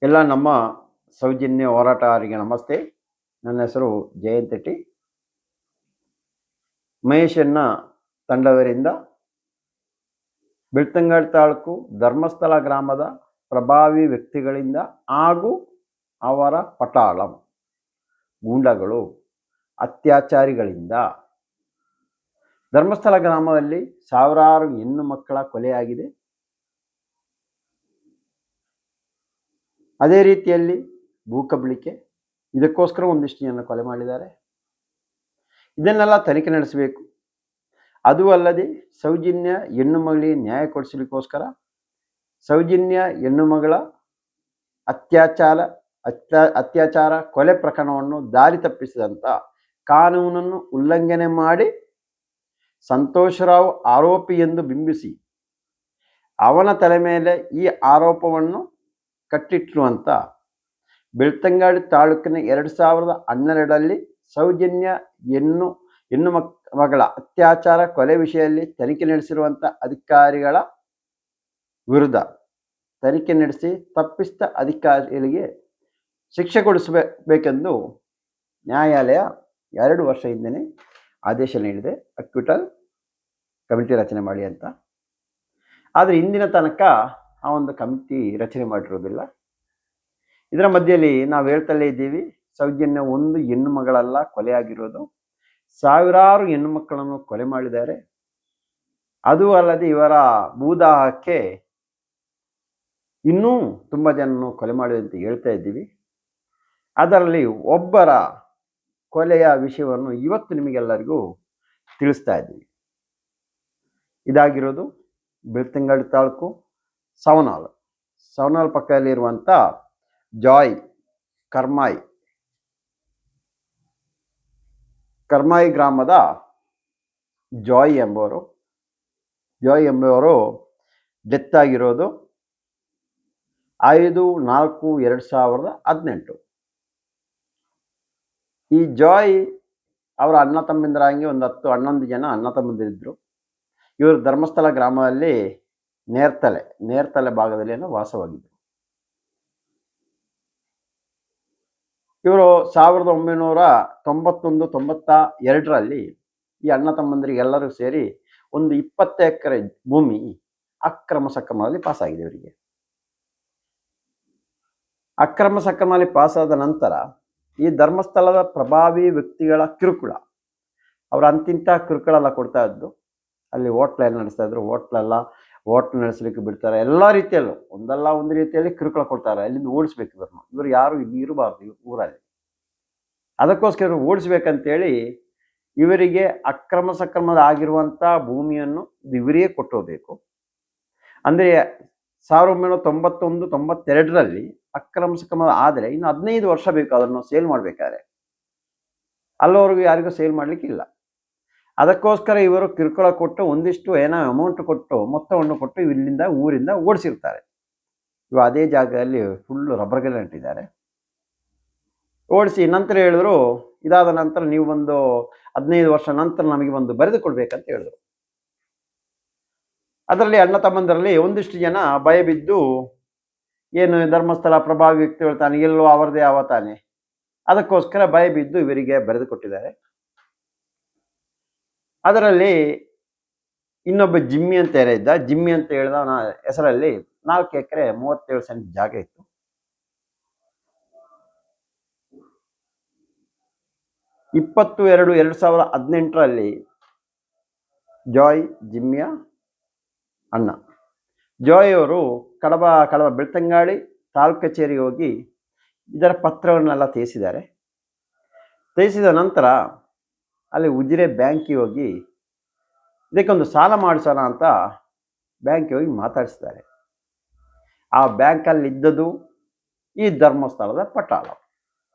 ಎಲ್ಲ ನಮ್ಮ ಸೌಜನ್ಯ ಹೋರಾಟಗಾರರಿಗೆ ನಮಸ್ತೆ. ನನ್ನ ಹೆಸರು ಜಯಂತ್ ಟಿ. ಮಹೇಶಣ್ಣ ತಂಡವರಿಂದ ಬೆಳ್ತಂಗಡಿ ತಾಲೂಕು ಧರ್ಮಸ್ಥಳ ಗ್ರಾಮದ ಪ್ರಭಾವಿ ವ್ಯಕ್ತಿಗಳಿಂದ ಹಾಗೂ ಅವರ ಪಟಾಳಂ ಗೂಂಡಗಳು ಅತ್ಯಾಚಾರಿಗಳಿಂದ ಧರ್ಮಸ್ಥಳ ಗ್ರಾಮದಲ್ಲಿ ಸಾವಿರಾರು ಹೆಣ್ಣು ಮಕ್ಕಳ ಕೊಲೆಯಾಗಿದೆ. ಅದೇ ರೀತಿಯಲ್ಲಿ ಭೂಕಬಳಿಕೆ, ಇದಕ್ಕೋಸ್ಕರ ಒಂದಿಷ್ಟು ಜನ ಕೊಲೆ ಮಾಡಿದ್ದಾರೆ. ಇದನ್ನೆಲ್ಲ ತನಿಖೆ ನಡೆಸಬೇಕು. ಅದು ಅಲ್ಲದೆ ಸೌಜನ್ಯ ಹೆಣ್ಣು ಮಗಳಿಗೆ ನ್ಯಾಯ ಕೊಡಿಸಲಿಕ್ಕೋಸ್ಕರ ಸೌಜನ್ಯ ಹೆಣ್ಣು ಮಗಳ ಅತ್ಯಾಚಾರ ಕೊಲೆ ಪ್ರಕರಣವನ್ನು ದಾರಿ ತಪ್ಪಿಸಿದಂಥ ಕಾನೂನನ್ನು ಉಲ್ಲಂಘನೆ ಮಾಡಿ ಸಂತೋಷರಾವ್ ಆರೋಪಿ ಎಂದು ಬಿಂಬಿಸಿ ಅವನ ತಲೆ ಮೇಲೆ ಈ ಆರೋಪವನ್ನು ಕಟ್ಟಿಟ್ಟಿರುವಂಥ ಬೆಳ್ತಂಗಡಿ ತಾಲೂಕಿನ 2012ರಲ್ಲಿ ಸೌಜನ್ಯ ಹೆಣ್ಣು ಮಗಳ ಅತ್ಯಾಚಾರ ಕೊಲೆ ವಿಷಯದಲ್ಲಿ ತನಿಖೆ ನಡೆಸಿರುವಂಥ ಅಧಿಕಾರಿಗಳ ವಿರುದ್ಧ ತನಿಖೆ ನಡೆಸಿ ತಪ್ಪಿಸಿದ ಅಧಿಕಾರಿಗಳಿಗೆ ಶಿಕ್ಷೆ ಕೊಡಿಸಬೇಕೆಂದು ನ್ಯಾಯಾಲಯ 2 ವರ್ಷ ಹಿಂದೆ ಆದೇಶ ನೀಡಿದೆ, ಅಕ್ವಿಟಲ್ ಕಮಿಟಿ ರಚನೆ ಮಾಡಿ ಅಂತ. ಆದರೆ ಇಂದಿನ ತನಕ ಆ ಒಂದು ಕಮಿಟಿ ರಚನೆ ಮಾಡಿರೋದಿಲ್ಲ. ಇದರ ಮಧ್ಯೆಯಲ್ಲಿ ನಾವು ಹೇಳ್ತಲೇ ಇದ್ದೀವಿ, ಸೌಜನ್ಯ ಒಂದು ಹೆಣ್ಣು ಮಗಳಲ್ಲ ಕೊಲೆಯಾಗಿರೋದು, ಸಾವಿರಾರು ಹೆಣ್ಣು ಮಕ್ಕಳನ್ನು ಕೊಲೆ ಮಾಡಿದ್ದಾರೆ. ಅದು ಅಲ್ಲದೆ ಇವರ ಭೂದಾಹಕ್ಕೆ ಇನ್ನೂ ತುಂಬ ಜನನ್ನು ಕೊಲೆ ಮಾಡಿದೆ ಅಂತ ಹೇಳ್ತಾ ಇದ್ದೀವಿ. ಅದರಲ್ಲಿ ಒಬ್ಬರ ಕೊಲೆಯ ವಿಷಯವನ್ನು ಇವತ್ತು ನಿಮಗೆಲ್ಲರಿಗೂ ತಿಳಿಸ್ತಾ ಇದ್ದೀವಿ. ಇದಾಗಿರೋದು ಬೆಳ್ತಂಗಡಿ ತಾಲೂಕು ಸವನಾಳ್ ಪಕ್ಕದಲ್ಲಿರುವಂಥ ಜಾಯ್ ಕರ್ಮಾಯಿ ಗ್ರಾಮದ ಜಾಯ್ ಎಂಬುವರು ಡೆತ್ ಆಗಿರೋದು 5/4/2018. ಈ ಜಾಯ್ ಅವರ ಅಣ್ಣ ತಮ್ಮಂದಿರಾಗಿ ಒಂದು 10-11 ಜನ ಅಣ್ಣ ತಮ್ಮಂದಿರಿದ್ರು. ಇವರು ಧರ್ಮಸ್ಥಳ ಗ್ರಾಮದಲ್ಲಿ ನೇರ್ತಲೆ ಭಾಗದಲ್ಲಿ ವಾಸವಾಗಿದ್ದರು. ಇವರು 1991-92ರಲ್ಲಿ ಈ ಅಣ್ಣ ತಮ್ಮಂದಿರಿಗೆಲ್ಲರೂ ಸೇರಿ ಒಂದು 20 ಎಕರೆ ಭೂಮಿ ಅಕ್ರಮ ಸಕ್ರಮದಲ್ಲಿ ಪಾಸಾಗಿದೆ. ಇವರಿಗೆ ಅಕ್ರಮ ಸಕ್ರಮದಲ್ಲಿ ಪಾಸಾದ ನಂತರ ಈ ಧರ್ಮಸ್ಥಳದ ಪ್ರಭಾವಿ ವ್ಯಕ್ತಿಗಳ ಕಿರುಕುಳ, ಅವರು ಅಂತಿಂಥ ಕಿರುಕುಳೆಲ್ಲ ಕೊಡ್ತಾ ಇದ್ದು. ಅಲ್ಲಿ ಹೋಟ್ಲೆಲ್ಲ ನಡೆಸ್ತಾ ಇದ್ರು, ಹೋಟ್ಲ್ ನಡೆಸಲಿಕ್ಕೆ ಬಿಡ್ತಾರೆ. ಎಲ್ಲ ರೀತಿಯಲ್ಲೂ ಒಂದಲ್ಲ ಒಂದು ರೀತಿಯಲ್ಲಿ ಕಿರುಕುಳ ಕೊಡ್ತಾರೆ. ಅಲ್ಲಿಂದ ಓಡಿಸ್ಬೇಕು ಇವರು ಯಾರು ಇಲ್ಲಿ ಇರಬಾರ್ದು ಊರಲ್ಲಿ. ಅದಕ್ಕೋಸ್ಕರ ಓಡಿಸ್ಬೇಕಂತೇಳಿ ಇವರಿಗೆ ಅಕ್ರಮ ಸಕ್ರಮದ ಆಗಿರುವಂಥ ಭೂಮಿಯನ್ನು ಇವರಿಗೆ ಕೊಟ್ಟೋಗ್ಬೇಕು. ಅಂದರೆ 1991-92ರಲ್ಲಿ ಅಕ್ರಮ ಸಕ್ರಮ ಆದರೆ ಇನ್ನು 15 ವರ್ಷ ಬೇಕು ಅದನ್ನು ಸೇಲ್ ಮಾಡಬೇಕಾದ್ರೆ. ಅಲ್ಲವರೆಗೂ ಯಾರಿಗೂ ಸೇಲ್ ಮಾಡಲಿಕ್ಕಿಲ್ಲ. ಅದಕ್ಕೋಸ್ಕರ ಇವರು ಕಿರುಕುಳ ಕೊಟ್ಟು ಒಂದಿಷ್ಟು ಅಮೌಂಟ್ ಕೊಟ್ಟು ಮೊತ್ತವನ್ನು ಕೊಟ್ಟು ಊರಿಂದ ಓಡಿಸಿರ್ತಾರೆ. ಇವು ಅದೇ ಜಾಗದಲ್ಲಿ ಫುಲ್ಲು ರಬ್ಬರ್ಗೆಲ್ಲ ನೆಟ್ಟಿದ್ದಾರೆ. ಓಡಿಸಿ ನಂತರ ಹೇಳಿದ್ರು, ಇದಾದ ನಂತರ ನೀವು ಒಂದು 15 ವರ್ಷ ನಂತರ ನಮಗೆ ಒಂದು ಬರೆದು ಕೊಡ್ಬೇಕಂತ ಹೇಳಿದ್ರು. ಅದರಲ್ಲಿ ಅಣ್ಣ ತಮ್ಮಂದರಲ್ಲಿ ಒಂದಿಷ್ಟು ಜನ ಭಯ ಬಿದ್ದು, ಏನು ಧರ್ಮಸ್ಥಳ ಪ್ರಭಾವಿ ವ್ಯಕ್ತಿಗಳು ತಾನೆ, ಎಲ್ಲೋ ಅವರದೇ ತಾನೆ, ಅದಕ್ಕೋಸ್ಕರ ಭಯ ಬಿದ್ದು ಇವರಿಗೆ ಬರೆದು ಕೊಟ್ಟಿದ್ದಾರೆ. ಅದರಲ್ಲಿ ಇನ್ನೊಬ್ಬ ಜಿಮ್ಮಿ ಅಂತ ಇದ್ದ. ಜಿಮ್ಮಿ ಅಂತ ಹೇಳಿದ ಹೆಸರಲ್ಲಿ 4 ಎಕರೆ 37 ಸೆಂಟ್ ಜಾಗ ಇತ್ತು. ಇಪ್ಪತ್ತು 2018ರಲ್ಲಿ ಜಾಯ್ ಜಿಮ್ಮಿಯ ಅಣ್ಣ ಜಾಯ್ ಅವರು ಕಡಬ ಬೆಳ್ತಂಗಡಿ ತಾಲೂಕು ಕಚೇರಿಗೆ ಹೋಗಿ ಇದರ ಪತ್ರವನ್ನೆಲ್ಲ ತೀರಿಸಿದ್ದಾರೆ. ತೀರಿಸಿದ ನಂತರ ಅಲ್ಲಿ ಉಜಿರೆ ಬ್ಯಾಂಕಿಗೆ ಹೋಗಿ ಇದಕ್ಕೊಂದು ಸಾಲ ಮಾಡಿಸೋಣ ಅಂತ ಬ್ಯಾಂಕಿಗೆ ಹೋಗಿ ಮಾತಾಡಿಸಿದ್ದಾರೆ. ಆ ಬ್ಯಾಂಕಲ್ಲಿ ಇದ್ದದ್ದು ಈ ಧರ್ಮಸ್ಥಳದ ಪಟಾಳ.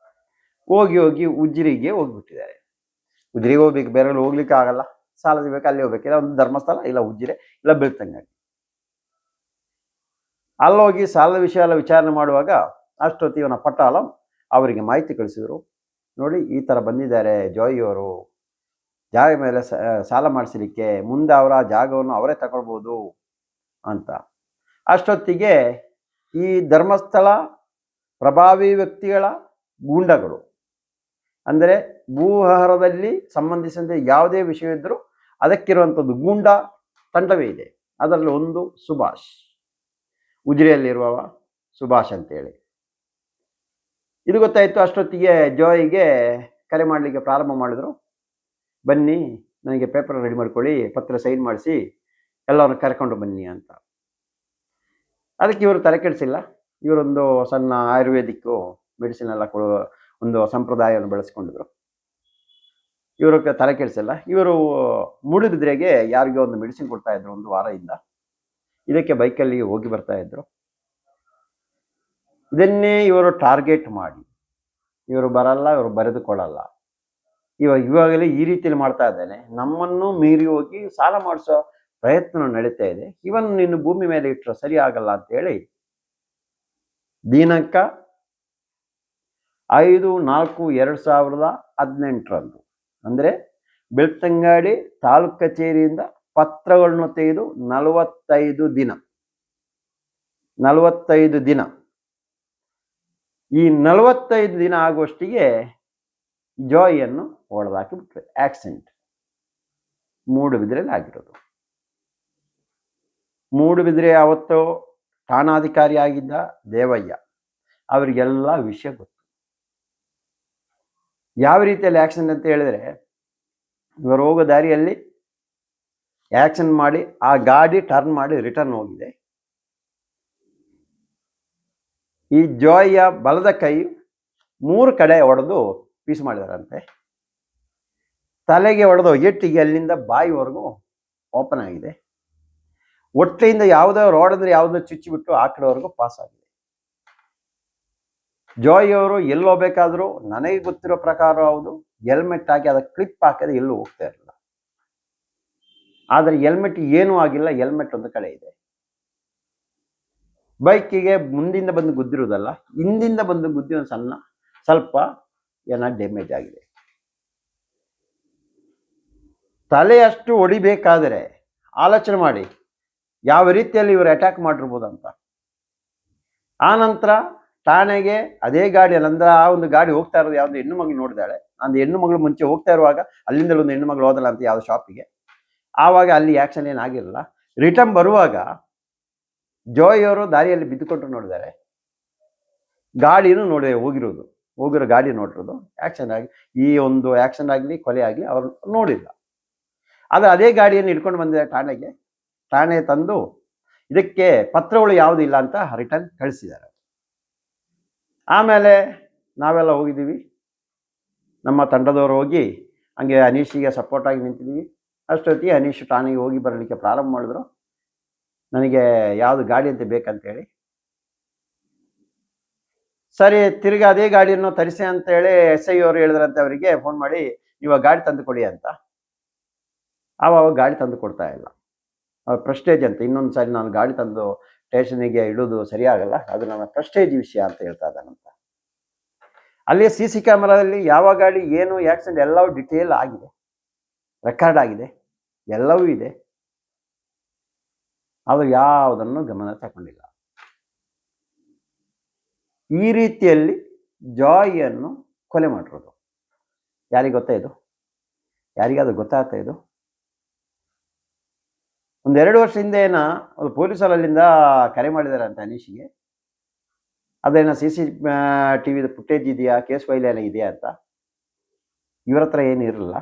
ಹೋಗಿ ಉಜಿರಿಗೆ ಹೋಗ್ಬಿಟ್ಟಿದ್ದಾರೆ. ಉಜಿರಿಗೆ ಹೋಗ್ಬೇಕು, ಬೇರೆ ಹೋಗ್ಲಿಕ್ಕೆ ಆಗಲ್ಲ, ಸಾಲ ಸಿಗಬೇಕು, ಅಲ್ಲಿ ಹೋಗ್ಬೇಕು. ಇಲ್ಲ ಒಂದು ಧರ್ಮಸ್ಥಳ, ಇಲ್ಲ ಉಜಿರೆ, ಇಲ್ಲ ಬೆಳ್ತಂಗಡಿ. ಅಲ್ಲೋಗಿ ಸಾಲದ ವಿಷಯ ಎಲ್ಲ ವಿಚಾರಣೆ ಮಾಡುವಾಗ ಅಷ್ಟೊತ್ತಿ ಇವನ ಪಟಾಳಂ ಅವರಿಗೆ ಮಾಹಿತಿ ಕಳಿಸಿದರು. ನೋಡಿ, ಈ ಥರ ಬಂದಿದ್ದಾರೆ ಜಾಯ್ ಅವರು ಜಾಗ ಮೇಲೆ ಸಾಲ ಮಾಡಿಸಲಿಕ್ಕೆ, ಮುಂದೆ ಅವರ ಜಾಗವನ್ನು ಅವರೇ ತಗೊಳ್ಬೋದು ಅಂತ. ಅಷ್ಟೊತ್ತಿಗೆ ಈ ಧರ್ಮಸ್ಥಳ ಪ್ರಭಾವಿ ವ್ಯಕ್ತಿಗಳ ಗೂಂಡಗಳು. ಅಂದರೆ ಭೂವ್ಯವಹಾರದಲ್ಲಿ ಸಂಬಂಧಿಸಿದಂತೆ ಯಾವುದೇ ವಿಷಯ ಇದ್ದರೂ ಅದಕ್ಕಿರುವಂಥದ್ದು ಗೂಂಡ ತಂಡವೇ ಇದೆ. ಅದರಲ್ಲಿ ಒಂದು ಸುಭಾಷ್, ಉಜಿರೆಯಲ್ಲಿರುವವ ಸುಭಾಷ್ ಅಂತೇಳಿ. ಇದು ಗೊತ್ತಾಯಿತು. ಅಷ್ಟೊತ್ತಿಗೆ ಜಾಯಿಗೆ ಕರೆ ಮಾಡಲಿಕ್ಕೆ ಪ್ರಾರಂಭ ಮಾಡಿದ್ರು. ಬನ್ನಿ, ನನಗೆ ಪೇಪರ್ ರೆಡಿ ಮಾಡ್ಕೊಳ್ಳಿ, ಪತ್ರ ಸೈನ್ ಮಾಡಿಸಿ, ಎಲ್ಲರನ್ನು ಕರ್ಕೊಂಡು ಬನ್ನಿ ಅಂತ. ಅದಕ್ಕೆ ಇವರು ತಲೆ ಕೆಡಿಸಿಲ್ಲ. ಇವರೊಂದು ಸಣ್ಣ ಆಯುರ್ವೇದಿಕ್ಕು ಮೆಡಿಸಿನ್ ಎಲ್ಲ ಕೊಡುವ ಒಂದು ಸಂಪ್ರದಾಯವನ್ನು ಬೆಳೆಸ್ಕೊಂಡಿದ್ರು. ಇವರು ತಲೆ ಕೆಡಿಸಿಲ್ಲ. ಇವರು ಮೂಡುಬಿದ್ರೆಗೆ ಯಾರಿಗೋ ಒಂದು ಮೆಡಿಸಿನ್ ಕೊಡ್ತಾ ಇದ್ರು ಒಂದು ವಾರದಿಂದ. ಇದಕ್ಕೆ ಬೈಕಲ್ಲಿ ಹೋಗಿ ಬರ್ತಾ ಇದ್ರು. ಇದನ್ನೇ ಇವರು ಟಾರ್ಗೆಟ್ ಮಾಡಿ, ಇವರು ಬರಲ್ಲ, ಇವರು ಬರೆದುಕೊಳ್ಳಲ್ಲ, ಇವಾಗಲೇ ಈ ರೀತಿಯಲ್ಲಿ ಮಾಡ್ತಾ ಇದ್ದಾನೆ, ನಮ್ಮನ್ನು ಮೀರಿ ಹೋಗಿ ಸಾಲ ಮಾಡಿಸೋ ಪ್ರಯತ್ನ ನಡೀತಾ ಇದೆ, ಇವನ್ ನಿನ್ನ ಭೂಮಿ ಮೇಲೆ ಇಟ್ಟರೆ ಸರಿ ಆಗಲ್ಲ ಅಂತ ಹೇಳಿ ದಿನಾಂಕ 5/4/2018 ಅಂದರೆ ಬೆಳ್ತಂಗಡಿ ತಾಲೂಕು ಕಚೇರಿಯಿಂದ ಪತ್ರಗಳನ್ನು ತೆಗೆದು 45 ದಿನ ಈ 45 ದಿನ ಆಗುವಷ್ಟಿಗೆ ಜಾಯಿಯನ್ನು ಹೊಡೆದಾಕಿ ಬಿಟ್ರೆ. ಆಕ್ಸಿಡೆಂಟ್ ಮೂಡುಬಿದ್ರೆಯಲ್ಲಿ ಆಗಿರೋದು. ಮೂಡುಬಿದ್ರೆ ಅವತ್ತು ಠಾಣಾಧಿಕಾರಿ ಆಗಿದ್ದ ದೇವಯ್ಯ, ಅವರಿಗೆಲ್ಲ ವಿಷಯ ಗೊತ್ತು. ಯಾವ ರೀತಿಯಲ್ಲಿ ಆಕ್ಸಿಡೆಂಟ್ ಅಂತ ಹೇಳಿದ್ರೆ, ಇವರು ಹೋಗೋ ದಾರಿಯಲ್ಲಿ ಆಕ್ಸಿಡೆಂಟ್ ಮಾಡಿ ಆ ಗಾಡಿ ಟರ್ನ್ ಮಾಡಿ ರಿಟರ್ನ್ ಹೋಗಿದೆ. ಈ ಜಾಯಿಯ ಬಲದ ಕೈ 3 ಕಡೆ ಹೊಡೆದು ಪೀಸ್ ಮಾಡಿದಾರಂತೆ. ತಲೆಗೆ ಹೊಡೆದು ಏಟಿಗೆ ಅಲ್ಲಿಂದ ಬಾಯಿವರೆಗೂ ಓಪನ್ ಆಗಿದೆ. ಹೊಟ್ಟೆಯಿಂದ ಯಾವುದೋ ರೋಡ್ ಅಂದ್ರೆ ಯಾವುದೋ ಚುಚ್ಚಿಬಿಟ್ಟು ಆ ಕಡೆವರೆಗೂ ಪಾಸ್ ಆಗಿದೆ. ಜಾಯ್ ಅವರು ಎಲ್ಲಿ ಹೋಗ್ಬೇಕಾದ್ರೂ ನನಗೆ ಗೊತ್ತಿರೋ ಪ್ರಕಾರ ಹೌದು, ಹೆಲ್ಮೆಟ್ ಹಾಕಿ ಅದಕ್ಕೆ ಕ್ಲಿಪ್ ಹಾಕಿದ್ರೆ ಎಲ್ಲೂ ಹೋಗ್ತಾ ಇರಲಿಲ್ಲ. ಆದರೆ ಹೆಲ್ಮೆಟ್ ಏನೂ ಆಗಿಲ್ಲ, ಹೆಲ್ಮೆಟ್ ಒಂದು ಕಡೆ ಇದೆ. ಬೈಕಿಗೆ ಮುಂದಿಂದ ಬಂದು ಗುದ್ದಿರುವುದಲ್ಲ, ಹಿಂದಿಂದ ಬಂದು ಗುದ್ದಿ ಒಂದು ಸ್ವಲ್ಪ ಏನೋ ಡ್ಯಾಮೇಜ್ ಆಗಿದೆ. ತಲೆಯಷ್ಟು ಹೊಡಿಬೇಕಾದರೆ ಆಲೋಚನೆ ಮಾಡಿ ಯಾವ ರೀತಿಯಲ್ಲಿ ಇವರು ಅಟ್ಯಾಕ್ ಮಾಡಿರ್ಬೋದು ಅಂತ. ಆ ನಂತರ ಠಾಣೆಗೆ ಅದೇ ಗಾಡಿಯಲ್ಲಿ, ಅಂದ್ರೆ ಆ ಒಂದು ಗಾಡಿ ಹೋಗ್ತಾ ಇರೋದು ಯಾವುದೋ ಹೆಣ್ಣು ಮಗಳು ನೋಡಿದಾಳೆ. ಒಂದು ಹೆಣ್ಣು ಮಗಳು ಮುಂಚೆ ಹೋಗ್ತಾ ಇರುವಾಗ ಅಲ್ಲಿಂದ ಒಂದು ಹೆಣ್ಣು ಮಗಳು ಹೋದಲ್ಲ ಅಂತ ಯಾವುದೋ ಶಾಪಿಗೆ. ಆವಾಗ ಅಲ್ಲಿ ಆ್ಯಕ್ಷನ್ ಏನಾಗಿರಲಿಲ್ಲ. ರಿಟರ್ನ್ ಬರುವಾಗ ಜಾಯ್ ಅವರು ದಾರಿಯಲ್ಲಿ ಬಿದ್ದುಕೊಂಡು ನೋಡಿದ್ದಾರೆ. ಗಾಡಿನೂ ಹೋಗಿರೋ ಗಾಡಿ ನೋಡಿರೋದು. ಆ್ಯಕ್ಷನ್ ಆಗಿ ಈ ಒಂದು ಆ್ಯಕ್ಷನ್ ಆಗಲಿ ಕೊಲೆ ಆಗಲಿ ಅವರು ನೋಡಿಲ್ಲ. ಆದರೆ ಅದೇ ಗಾಡಿಯನ್ನು ಹಿಡ್ಕೊಂಡು ಬಂದಿದ್ದಾರೆ ಠಾಣೆ ತಂದು ಇದಕ್ಕೆ ಪತ್ರಗಳು ಯಾವುದೂ ಇಲ್ಲ ಅಂತ ರಿಟರ್ನ್ ಕಳಿಸಿದ್ದಾರೆ. ಆಮೇಲೆ ನಾವೆಲ್ಲ ಹೋಗಿದ್ದೀವಿ, ನಮ್ಮ ತಂಡದವರು ಹೋಗಿ ಹಂಗೆ ಅನೀಶಿಗೆ ಸಪೋರ್ಟಾಗಿ ನಿಂತಿದ್ದೀವಿ. ಅಷ್ಟೊತ್ತಿಗೆ ಅನೀಶ್ ಠಾಣೆಗೆ ಹೋಗಿ ಬರಲಿಕ್ಕೆ ಪ್ರಾರಂಭ ಮಾಡಿದ್ರು. ನನಗೆ ಯಾವುದು ಗಾಡಿ ಅಂತ ಬೇಕಂತೇಳಿ, ಸರಿ ತಿರ್ಗಿ ಅದೇ ಗಾಡಿಯನ್ನು ತರಿಸಿ ಅಂತೇಳಿ SI ಅವರು ಹೇಳಿದ್ರಂತೆ ಅವರಿಗೆ ಫೋನ್ ಮಾಡಿ, ಇವಾಗ ಗಾಡಿ ತಂದು ಕೊಡಿ ಅಂತ. ಆವಾಗ ಗಾಡಿ ತಂದು ಕೊಡ್ತಾ ಇಲ್ಲ. ಅವ್ರ ಪ್ರೆಸ್ಟೇಜ್ ಅಂತ, ಇನ್ನೊಂದು ಸಾರಿ ನಾನು ಗಾಡಿ ತಂದು ಸ್ಟೇಷನಿಗೆ ಇಡೋದು ಸರಿಯಾಗಲ್ಲ, ಅದು ನನ್ನ ಪ್ರೆಸ್ಟೇಜ್ ವಿಷಯ ಅಂತ ಹೇಳ್ತಾ ಇದ್ದಾನಂತ. ಅಲ್ಲಿ CC ಕ್ಯಾಮರಾದಲ್ಲಿ ಯಾವ ಗಾಡಿ ಏನು ಆಕ್ಸಿಡೆಂಟ್ ಎಲ್ಲವೂ ಡಿಟೇಲ್ ಆಗಿದೆ, ರೆಕಾರ್ಡ್ ಆಗಿದೆ, ಎಲ್ಲವೂ ಇದೆ. ಅದು ಯಾವುದನ್ನು ಗಮನ ತಗೊಂಡಿಲ್ಲ. ಈ ರೀತಿಯಲ್ಲಿ ಜಾಯಿಯನ್ನು ಕೊಲೆ ಮಾಡಿರೋದು. ಯಾರಿಗೆ ಗೊತ್ತಾ ಇದು? ಯಾರಿಗಾದ್ರೂ ಗೊತ್ತಾಗ್ತಾ ಇದು? 1-2 ವರ್ಷ ಹಿಂದೆ ಒಂದು ಪೊಲೀಸರು ಅಲ್ಲಿಂದ ಕರೆ ಮಾಡಿದ್ದಾರೆ ಅಂತ ಅನೀಶಿಗೆ. ಅದೇನೋ CC TV ಫುಟೇಜ್ ಇದೆಯಾ, ಕೇಸ್ ಫೈಲ್ ಏನೋ ಇದೆಯಾ ಅಂತ. ಇವರ ಹತ್ರ ಏನು ಇರಲಿಲ್ಲ,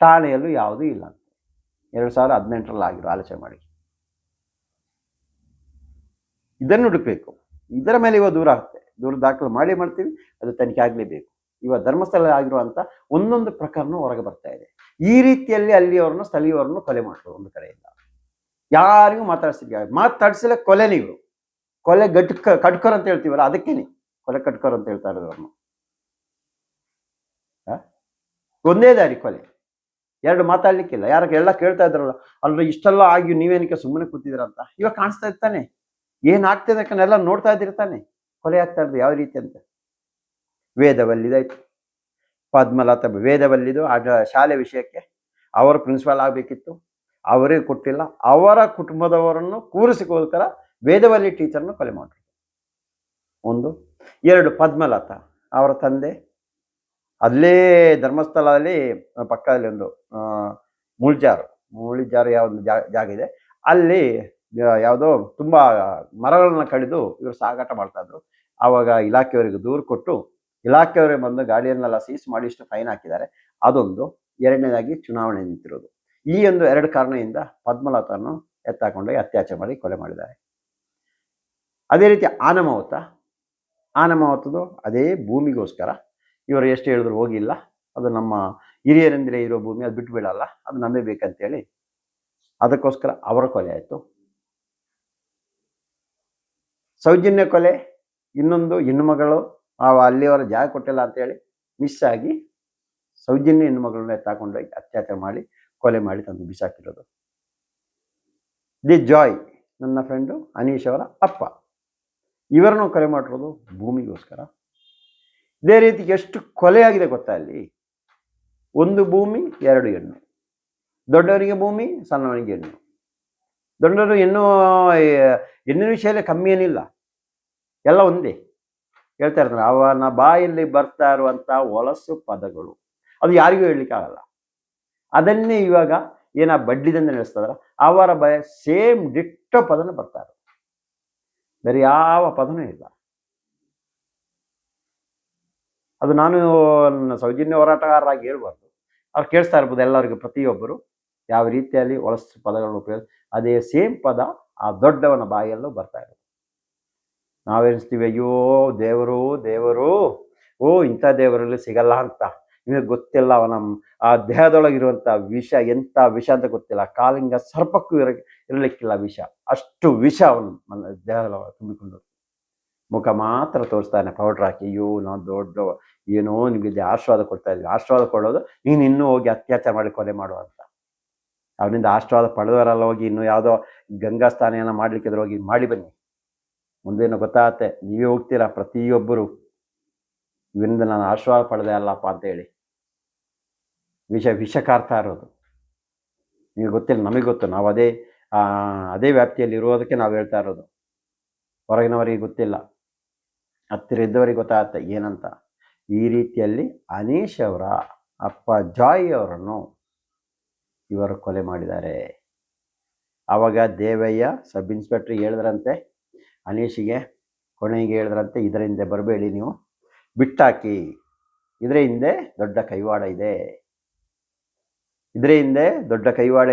ಠಾಣೆಯಲ್ಲೂ ಯಾವುದೂ ಇಲ್ಲ ಅಂತ. 2018ರಲ್ಲಿ ಆಗಿರೋ, ಆಲೋಚನೆ ಮಾಡಿ. ಇದನ್ನು ಹುಡುಕಬೇಕು. ಇದರ ಮೇಲೆ ಇವಾಗ ದೂರ ಆಗುತ್ತೆ, ದೂರ ದಾಖಲು ಮಾಡ್ತೀವಿ, ಅದು ತನಿಖೆ ಆಗಲೇಬೇಕು. ಇವಾಗ ಧರ್ಮಸ್ಥಳ ಆಗಿರುವಂಥ ಒಂದೊಂದು ಪ್ರಕರಣ ಹೊರಗೆ ಬರ್ತಾ ಇದೆ. ಈ ರೀತಿಯಲ್ಲಿ ಅಲ್ಲಿಯವರನ್ನು ಸ್ಥಳೀಯವ್ರನ್ನು ಕೊಲೆ ಮಾಡೋದು. ಒಂದು ಕಡೆಯಿಂದ ಯಾರಿಗೂ ಮಾತಾಡಿಸಿಲ್ಲ, ಕೊಲೆನೇ ಇವರು. ಕೊಲೆ ಕಟ್ಕೋರ್ ಅಂತ ಹೇಳ್ತೀವಲ್ಲ, ಅದಕ್ಕೇನೆ ಕೊಲೆ ಕಟ್ಕೋರ್ ಅಂತ ಹೇಳ್ತಾ ಇರೋದು ಅವ್ರನ್ನು. ಒಂದೇ ದಾರಿ ಕೊಲೆ, 2 ಮಾತಾಡ್ಲಿಕ್ಕಿಲ್ಲ. ಎಲ್ಲ ಕೇಳ್ತಾ ಇದ್ರಲ್ಲ, ಅಲ್ಲ ಇಷ್ಟೆಲ್ಲ ಆಗಿ ನೀವೇನಕ್ಕೆ ಸುಮ್ಮನೆ ಕೂತಿದ್ದೀರ ಅಂತ. ಇವಾಗ ಕಾಣಿಸ್ತಾ ಇರ್ತಾನೆ ಏನಾಗ್ತಿದೆ, ಎಲ್ಲ ನೋಡ್ತಾ ಇದ್ದಿರ್ತಾನೆ ಕೊಲೆ ಆಗ್ತಾ ಇರೋದು ಯಾವ ರೀತಿ ಅಂತ. ವೇದವಲ್ಲಿದಾಯ್ತು, ಪದ್ಮಲತಾ ವೇದವಲ್ಲಿದು ಆ ಶಾಲೆ ವಿಷಯಕ್ಕೆ ಅವರು ಪ್ರಿನ್ಸಿಪಾಲ್ ಆಗಬೇಕಿತ್ತು, ಅವರಿಗೆ ಕೊಟ್ಟಿಲ್ಲ. ಅವರ ಕುಟುಂಬದವರನ್ನು ಕೂರಿಸಿಕೋಸ್ಕರ ವೇದವಲ್ಲಿ ಟೀಚರ್ನ ಕೊಲೆ ಮಾಡಿದ್ರು. ಒಂದು 2 ಪದ್ಮಲತಾ ಅವರ ತಂದೆ ಅಲ್ಲೇ ಧರ್ಮಸ್ಥಳದಲ್ಲಿ ಪಕ್ಕದಲ್ಲಿ ಒಂದು ಮೂಳಿಜಾರು ಯಾವ್ದು ಜಾಗ ಇದೆ ಅಲ್ಲಿ ಯಾವುದೋ ತುಂಬಾ ಮರಗಳನ್ನ ಕಡಿದು ಇವರು ಸಾಗಾಟ ಮಾಡ್ತಾ ಇದ್ರು. ಆವಾಗ ಇಲಾಖೆಯವರಿಗೆ ದೂರು ಕೊಟ್ಟು ಇಲಾಖೆಯವರೇ ಬಂದು ಗಾಡಿಯನ್ನೆಲ್ಲ ಸೀಸ್ ಮಾಡಿ ಇಷ್ಟು ಫೈನ್ ಹಾಕಿದ್ದಾರೆ. ಅದೊಂದು. ಎರಡನೇದಾಗಿ ಚುನಾವಣೆ ನಿಂತಿರೋದು. ಈ ಒಂದು 2 ಕಾರಣದಿಂದ ಪದ್ಮಲತಾನು ಎತ್ತಾಕೊಂಡೋಗಿ ಅತ್ಯಾಚಾರ ಮಾಡಿ ಕೊಲೆ ಮಾಡಿದ್ದಾರೆ. ಅದೇ ರೀತಿ ಆನಮಾವತದು ಅದೇ ಭೂಮಿಗೋಸ್ಕರ ಇವರು ಎಷ್ಟು ಹೇಳಿದ್ರು ಹೋಗಿಲ್ಲ, ಅದು ನಮ್ಮ ಹಿರಿಯರೆಂದರೆ ಇರೋ ಭೂಮಿ, ಅದು ಬಿಟ್ಟು ಬಿಡಲ್ಲ, ಅದು ನಮಗೆ ಬೇಕಂತೇಳಿ ಅದಕ್ಕೋಸ್ಕರ ಅವರ ಕೊಲೆ ಆಯಿತು. ಸೌಜನ್ಯ ಕೊಲೆ ಇನ್ನೊಂದು ಹೆಣ್ಣುಮಗಳು ಅಲ್ಲಿಯವರ ಜಾಗ ಕೊಟ್ಟಿಲ್ಲ ಅಂತೇಳಿ ಮಿಸ್ ಆಗಿ ಸೌಜನ್ಯ ಹೆಣ್ಣುಮಗಳನ್ನ ಎತ್ತಾಕೊಂಡೋಗಿ ಅತ್ಯಾಚಾರ ಮಾಡಿ ಕೊಲೆ ಮಾಡಿ ತಂದು ಬಿಸಾಕಿರೋದು. ದಿ ಜಾಯ್ ನನ್ನ ಫ್ರೆಂಡು ಅನೀಶ್ ಅವರ ಅಪ್ಪ, ಇವರನ್ನು ಕೊಲೆ ಮಾಡಿರೋದು ಭೂಮಿಗೋಸ್ಕರ. ಇದೇ ರೀತಿ ಎಷ್ಟು ಕೊಲೆಯಾಗಿದೆ ಗೊತ್ತಾ ಅಲ್ಲಿ. 1 ಭೂಮಿ 2 ಹೆಣ್ಣು, ದೊಡ್ಡವರಿಗೆ ಭೂಮಿ ಸಣ್ಣವನಿಗೆ ಹೆಣ್ಣು. ದೊಡ್ಡವರು ಹೆಣ್ಣಿನ ವಿಷಯದಲ್ಲಿ ಕಮ್ಮಿ ಏನಿಲ್ಲ, ಎಲ್ಲ ಒಂದೇ. ಹೇಳ್ತಾ ಇರ್ತಾರೆ ಅವನ ಬಾಯಲ್ಲಿ ಬರ್ತಾ ಇರುವಂಥ ಹೊಲಸು ಪದಗಳು, ಅದು ಯಾರಿಗೂ ಹೇಳಲಿಕ್ಕಾಗಲ್ಲ. ಅದನ್ನೇ ಇವಾಗ ಬಡ್ಡಿದಿಂದ ನಡೆಸ್ತಾರ, ಅವರ ಬಾಯ ಸೇಮ್ ಡಿಟ್ಟೋ ಪದನ ಬರ್ತಾರೆ, ಬೇರೆ ಯಾವ ಪದನೂ ಇಲ್ಲ. ಅದು ನಾನು ಸೌಜನ್ಯ ಹೋರಾಟಗಾರರಾಗಿ ಹೇಳ್ಬಾರ್ದು, ಅವ್ರು ಕೇಳಿಸ್ತಾ ಇರ್ಬೋದು ಎಲ್ಲರಿಗೂ, ಪ್ರತಿಯೊಬ್ಬರು ಯಾವ ರೀತಿಯಲ್ಲಿ ಹೊಲಸು ಪದಗಳನ್ನು ಉಪಯೋಗ, ಅದೇ ಸೇಮ್ ಪದ ಆ ದೊಡ್ಡವನ ಬಾಯಲ್ಲೂ ಬರ್ತಾ ಇರೋದು. ನಾವೆನಿಸ್ತೀವಿ ಅಯ್ಯೋ ದೇವರು ಇಂಥ ದೇವರಲ್ಲಿ ಸಿಗಲ್ಲ ಅಂತ. ನಿಮಗೆ ಗೊತ್ತಿಲ್ಲ ಅವನ ಆ ದೇಹದೊಳಗಿರುವಂಥ ವಿಷ ಎಂಥ ವಿಷ ಅಂತ ಗೊತ್ತಿಲ್ಲ. ಕಾಲಿಂಗ ಸರ್ಪಕ್ಕೂ ಇರಲಿಕ್ಕಿಲ್ಲ ವಿಷ, ಅಷ್ಟು ವಿಷ ಅವನ ದೇಹದೊಳಗೆ ತುಂಬಿಕೊಂಡು. ಮುಖ ಮಾತ್ರ ತೋರಿಸ್ತಾನೆ ಪೌಡ್ರ್ ಹಾಕಿ, ಅಯ್ಯೋ ನಾವು ದೊಡ್ಡ ಏನೋ ನಿಮಗೆ ಆಶೀರ್ವಾದ ಕೊಡ್ತಾ ಇದ್ವಿ. ಆಶೀರ್ವಾದ ಕೊಡೋದು ನೀನು ಇನ್ನೂ ಹೋಗಿ ಅತ್ಯಾಚಾರ ಮಾಡಿ ಕೊಲೆ ಮಾಡುವ ಅಂತ. ಅವನಿಂದ ಆಶೀರ್ವಾದ ಪಡೆದವರೆಲ್ಲ ಹೋಗಿ ಇನ್ನೂ ಯಾವುದೋ ಗಂಗಾ ಸ್ನಾನ ಮಾಡ್ಲಿಕ್ಕಿದ್ರೆ ಹೋಗಿ ಮಾಡಿ ಬನ್ನಿ, ಮುಂದೇನು ಗೊತ್ತಾಗತ್ತೆ. ನೀವೇ ಹೋಗ್ತೀರಾ ಪ್ರತಿಯೊಬ್ಬರು, ಇವರಿಂದ ನಾನು ಆಶೀರ್ವಾದ ಪಡೆದೆ ಅಲ್ಲಪ್ಪ ಅಂತೇಳಿ. ವಿಷ ಕಾರ್ತಾ ಇರೋದು ನಿಮಗೆ ಗೊತ್ತಿಲ್ಲ, ನಮಗೆ ಗೊತ್ತು. ನಾವು ಅದೇ ವ್ಯಾಪ್ತಿಯಲ್ಲಿ ಇರೋದಕ್ಕೆ ನಾವು ಹೇಳ್ತಾ ಇರೋದು. ಹೊರಗಿನವರಿಗೆ ಗೊತ್ತಿಲ್ಲ, ಹತ್ತಿರ ಇದ್ದವರಿಗೆ ಗೊತ್ತಾಗತ್ತೆ ಏನಂತ. ಈ ರೀತಿಯಲ್ಲಿ ಅನೀಶ್ ಅವರ ಅಪ್ಪ ಜಾಯ್ ಅವರನ್ನು ಇವರು ಕೊಲೆ ಮಾಡಿದ್ದಾರೆ. ಆವಾಗ ದೇವಯ್ಯ ಸಬ್ ಇನ್ಸ್ಪೆಕ್ಟ್ರಿಗೆ ಹೇಳಿದ್ರಂತೆ, ಅನೀಶಿಗೆ ಕೊನೆಗೆ ಹೇಳಿದ್ರಂತೆ, ಇದರ ಹಿಂದೆ ಬರಬೇಡಿ, ನೀವು ಬಿಟ್ಟಾಕಿ, ಇದರ ಹಿಂದೆ ದೊಡ್ಡ ಕೈವಾಡ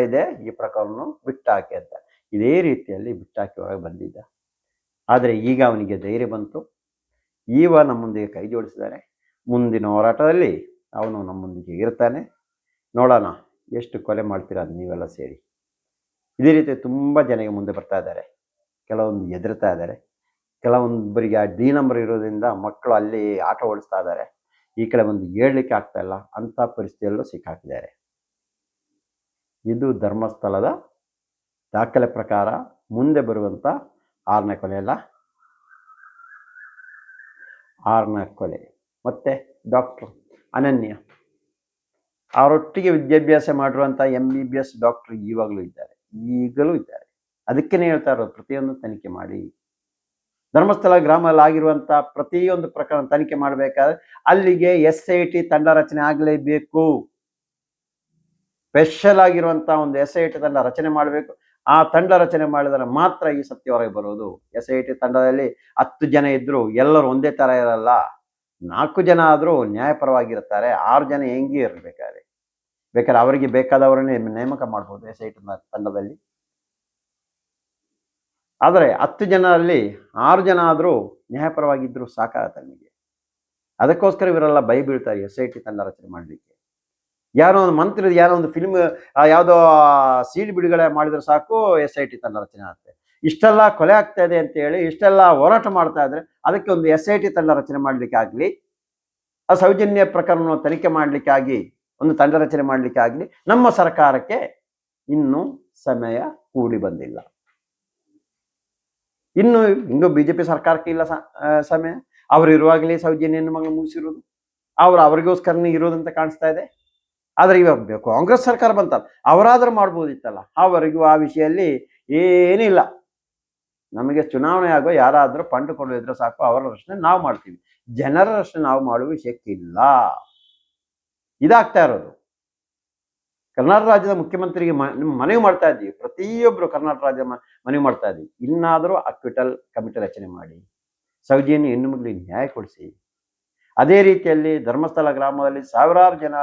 ಇದೆ, ಈ ಪ್ರಕರಣ ಬಿಟ್ಟಾಕಿ ಅಂತ. ಇದೇ ರೀತಿಯಲ್ಲಿ ಬಿಟ್ಟಾಕಿ ಬಂದಿದ್ದ. ಆದರೆ ಈಗ ಅವನಿಗೆ ಧೈರ್ಯ ಬಂತು, ನಮ್ಮೊಂದಿಗೆ ಕೈ ಜೋಡಿಸಿದ್ದಾರೆ. ಮುಂದಿನ ಹೋರಾಟದಲ್ಲಿ ಅವನು ನಮ್ಮೊಂದಿಗೆ ಇರ್ತಾನೆ. ನೋಡೋಣ ಎಷ್ಟು ಕೊಲೆ ಮಾಡ್ತೀರಾ ನೀವೆಲ್ಲ ಸೇರಿ. ಇದೇ ರೀತಿ ತುಂಬ ಜನಗೆ ಮುಂದೆ ಬರ್ತಾ ಇದ್ದಾರೆ, ಕೆಲವೊಂದು ಹೆದರ್ತಾ ಇದ್ದಾರೆ, ಕೆಲವೊಬ್ಬರಿಗೆ ಡಿ ನಂಬರ್ ಇರೋದ್ರಿಂದ ಮಕ್ಕಳು ಅಲ್ಲಿ ಆಟ ಓಡಿಸ್ತಾ ಇದ್ದಾರೆ, ಈ ಕಡೆ ಒಂದು ಹೇಳಲಿಕ್ಕೆ ಆಗ್ತಾ ಇಲ್ಲ, ಅಂಥ ಪರಿಸ್ಥಿತಿಯಲ್ಲೂ ಸಿಕ್ಕಾಕಿದ್ದಾರೆ. ಇದು ಧರ್ಮಸ್ಥಳದ ದಾಖಲೆ ಪ್ರಕಾರ ಮುಂದೆ ಬರುವಂಥ 6ನೇ ಕೊಲೆ. ಮತ್ತು ಡಾಕ್ಟರ್ ಅನನ್ಯ ಅವರೊಟ್ಟಿಗೆ ವಿದ್ಯಾಭ್ಯಾಸ ಮಾಡಿರುವಂಥ MBBS ಡಾಕ್ಟರ್ ಈಗಲೂ ಇದ್ದಾರೆ. ಅದಕ್ಕೇ ಹೇಳ್ತಾ ಇರೋದು, ಪ್ರತಿಯೊಂದು ತನಿಖೆ ಮಾಡಿ. ಧರ್ಮಸ್ಥಳ ಗ್ರಾಮದಲ್ಲಿ ಆಗಿರುವಂಥ ಪ್ರತಿಯೊಂದು ಪ್ರಕರಣ ತನಿಖೆ ಮಾಡಬೇಕಾದ್ರೆ ಅಲ್ಲಿಗೆ SIT ತಂಡ ರಚನೆ ಆಗಲೇಬೇಕು. ಸ್ಪೆಷಲ್ ಆಗಿರುವಂಥ ಒಂದು SIT ತಂಡ ರಚನೆ ಮಾಡಬೇಕು. ಆ ತಂಡ ರಚನೆ ಮಾಡಿದರೆ ಮಾತ್ರ ಈ ಸತ್ಯ ಹೊರಗೆ ಬರೋದು. SIT ತಂಡದಲ್ಲಿ 10 ಜನ ಇದ್ದರೂ ಎಲ್ಲರೂ ಒಂದೇ ಥರ ಇರಲ್ಲ. 4 ಜನ ಆದರೂ ನ್ಯಾಯಪರವಾಗಿರ್ತಾರೆ, 6 ಜನ ಹೆಂಗೆ ಬೇಕಾದ್ರೆ ಅವರಿಗೆ ಬೇಕಾದವರನ್ನೇ ನೇಮಕ ಮಾಡ್ಬೋದು SIT ತಂಡದಲ್ಲಿ. ಆದರೆ 10 ಜನರಲ್ಲಿ 6 ಜನ ಆದರೂ ನ್ಯಾಯಪರವಾಗಿದ್ದರೂ ಸಾಕಾಗತ್ತೆ ನಿಮಗೆ. ಅದಕ್ಕೋಸ್ಕರ ಇವರೆಲ್ಲ ಬೀಳ್ತಾರೆ SIT ತಂಡ ರಚನೆ ಮಾಡಲಿಕ್ಕೆ. ಯಾರೋ ಒಂದು ಮಂತ್ರಿ ಯಾರೋ ಒಂದು ಫಿಲ್ಮ್ ಯಾವುದೋ CD ಬಿಡುಗಡೆ ಮಾಡಿದ್ರೆ ಸಾಕು SIT ತಂಡ ರಚನೆ ಆಗುತ್ತೆ. ಇಷ್ಟೆಲ್ಲ ಕೊಲೆ ಆಗ್ತಾ ಇದೆ ಅಂತೇಳಿ ಇಷ್ಟೆಲ್ಲ ಹೋರಾಟ ಮಾಡ್ತಾ ಇದ್ರೆ ಅದಕ್ಕೆ ಒಂದು SIT ತಂಡ ರಚನೆ ಮಾಡಲಿಕ್ಕೆ ಆಗಲಿ, ಆ ಸೌಜನ್ಯ ಪ್ರಕರಣವನ್ನು ತನಿಖೆ ಮಾಡಲಿಕ್ಕಾಗಿ ಒಂದು ತಂಡ ರಚನೆ ಮಾಡಲಿಕ್ಕೆ ಆಗಲಿ ನಮ್ಮ ಸರ್ಕಾರಕ್ಕೆ ಇನ್ನೂ ಸಮಯ ಕೂಡಿ ಬಂದಿಲ್ಲ. ಇನ್ನು BJP ಸರ್ಕಾರಕ್ಕೆ ಇಲ್ಲ ಸಮಯ. ಅವರು ಇರುವಾಗಲೇ ಸೌಜನ್ಯ ಹೆಣ್ಣುಮಗಳು ಮುಗಿಸಿರೋದು, ಅವರಿಗೋಸ್ಕರನೇ ಇರೋದಂತ ಕಾಣಿಸ್ತಾ ಇದೆ. ಆದರೆ ಇವಾಗ ಕಾಂಗ್ರೆಸ್ ಸರ್ಕಾರ ಬಂತಲ್ಲ, ಅವರಾದ್ರೂ ಮಾಡ್ಬೋದಿತ್ತಲ್ಲ. ಅವರಿಗೂ ಆ ವಿಷಯದಲ್ಲಿ ಏನಿಲ್ಲ. ನಮಗೆ ಚುನಾವಣೆ ಆಗೋ ಯಾರಾದರೂ ಫಂಡ್ ಕೊಡದಿದ್ರೆ ಸಾಕು, ಅವರ ರಕ್ಷಣೆ ನಾವು ಮಾಡ್ತೀವಿ, ಜನರ ರಕ್ಷಣೆ ನಾವು ಮಾಡುವ ವಿಷಯಕ್ಕಿಲ್ಲ. ಇದಾಗ್ತಾ ಇರೋದು. ಕರ್ನಾಟಕ ರಾಜ್ಯದ ಮುಖ್ಯಮಂತ್ರಿಗೆ ಮನವಿ ಮಾಡ್ತಾ ಇದ್ದೀವಿ, ಪ್ರತಿಯೊಬ್ಬರು ಕರ್ನಾಟಕ ರಾಜ್ಯ ಮನವಿ ಮಾಡ್ತಾ ಇದ್ದೀವಿ, ಇನ್ನಾದರೂ ಅಕ್ವಿಟಲ್ ಕಮಿಟಿ ರಚನೆ ಮಾಡಿ ಸೌಜನ್ಯ ಹೆಣ್ಣು ಮಕ್ಕಳಿಗೆ ನ್ಯಾಯ ಕೊಡಿಸಿ. ಅದೇ ರೀತಿಯಲ್ಲಿ ಧರ್ಮಸ್ಥಳ ಗ್ರಾಮದಲ್ಲಿ ಸಾವಿರಾರು ಜನ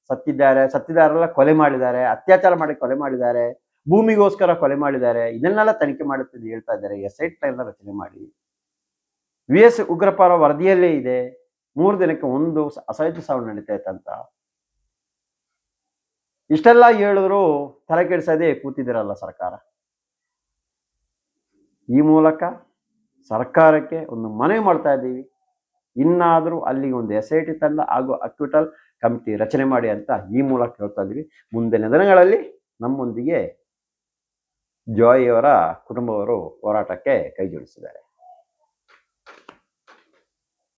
ಸತ್ತಿದ್ದಾರೆಲ್ಲ ಕೊಲೆ ಮಾಡಿದ್ದಾರೆ, ಅತ್ಯಾಚಾರ ಮಾಡಿ ಕೊಲೆ ಮಾಡಿದ್ದಾರೆ, ಭೂಮಿಗೋಸ್ಕರ ಕೊಲೆ ಮಾಡಿದ್ದಾರೆ. ಇದನ್ನೆಲ್ಲ ತನಿಖೆ ಮಾಡುತ್ತದೆ ಹೇಳ್ತಾ ಇದ್ದಾರೆ. SIT ಎಲ್ಲ ರಚನೆ ಮಾಡಿ. VS ಉಗ್ರಪ್ಪರ ವರದಿಯಲ್ಲೇ ಇದೆ 3 ದಿನಕ್ಕೆ 1 ಅಸಹ್ಯ ಸಾವು ನಡೀತಾ ಇತ್ತಂತ. ಇಷ್ಟೆಲ್ಲ ಹೇಳಿದ್ರು ತಲೆ ಕೆಡಿಸದೆ ಕೂತಿದ್ದೀರಲ್ಲ ಸರ್ಕಾರ. ಈ ಮೂಲಕ ಸರ್ಕಾರಕ್ಕೆ ಒಂದು ಮನವಿ ಮಾಡ್ತಾ ಇದ್ದೀವಿ, ಇನ್ನಾದರೂ ಅಲ್ಲಿಗೆ ಒಂದು SIT ತಂಡ ಹಾಗೂ ಅಕ್ವಿಟಲ್ ಕಮಿಟಿ ರಚನೆ ಮಾಡಿ ಅಂತ ಈ ಮೂಲಕ ಹೇಳ್ತಾ ಇದ್ದೀವಿ. ಮುಂದಿನ ದಿನಗಳಲ್ಲಿ ನಮ್ಮೊಂದಿಗೆ ಜಾಯ್ ಅವರ ಕುಟುಂಬವರು ಹೋರಾಟಕ್ಕೆ ಕೈ ಜೋಡಿಸಿದ್ದಾರೆ.